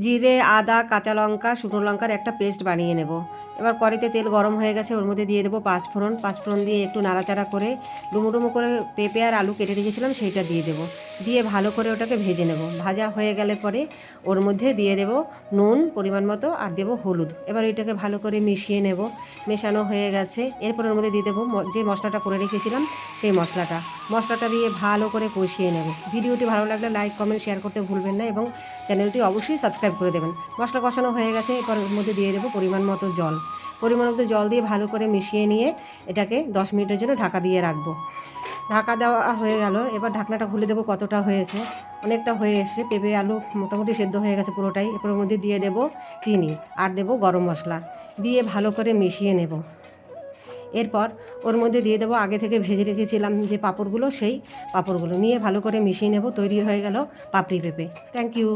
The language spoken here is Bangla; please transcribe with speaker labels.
Speaker 1: জিরে, আদা, কাঁচা লঙ্কা, শুকনো লঙ্কার একটা পেস্ট বানিয়ে নেব। এবার কড়াইতে তেল গরম হয়ে গেছে, ওর মধ্যে দিয়ে দেবো পাঁচফোড়ন। পাঁচফোড়ন দিয়ে একটু নাড়াচাড়া করে ডুমো ডুমো করে পেঁপে আর আলু কেটে রেখেছিলাম সেইটা দিয়ে দেবো। দিয়ে ভালো করে ওটাকে ভেজে নেব। ভাজা হয়ে গেলে পরে ওর মধ্যে দিয়ে দেবো নুন পরিমাণ মতো আর দেবো হলুদ। এবার এটাকে ভালো করে মিশিয়ে নেব। মেশানো হয়ে গেছে, এরপর ওর মধ্যে দিয়ে দেবো যে মশলাটা করে রেখেছিলাম সেই মশলাটা দিয়ে ভালো করে কষিয়ে নেব। ভিডিওটি ভালো লাগলে লাইক, কমেন্ট, শেয়ার করতে ভুলবেন না এবং চ্যানেলটি অবশ্যই সাবস্ক্রাইব করে দেবেন। মশলা কষানো হয়ে গেছে, এরপর ওর মধ্যে দিয়ে দেবো পরিমাণ মতো জল দিয়ে ভালো করে মিশিয়ে নিয়ে এটাকে 10 মিনিটের জন্য ঢাকা দিয়ে রাখবো। ঢাকা দেওয়া হয়ে গেল, এবার ঢাকনাটা খুলে দেবো। কতটা হয়েছে, অনেকটা হয়ে এসে পেঁপে আলু মোটামুটি সেদ্ধ হয়ে গেছে পুরোটাই। এরপর ওর মধ্যে দিয়ে দেবো চিনি আর দেবো গরম মশলা, দিয়ে ভালো করে মিশিয়ে নেব। এরপর ওর মধ্যে দিয়ে দেবো আগে থেকে ভেজে রেখেছিলাম যে পাঁপড়গুলো, সেই পাঁপড়গুলো নিয়ে ভালো করে মিশিয়ে নেব। তৈরি হয়ে গেল পাপড়ি পেঁপে। Thank you.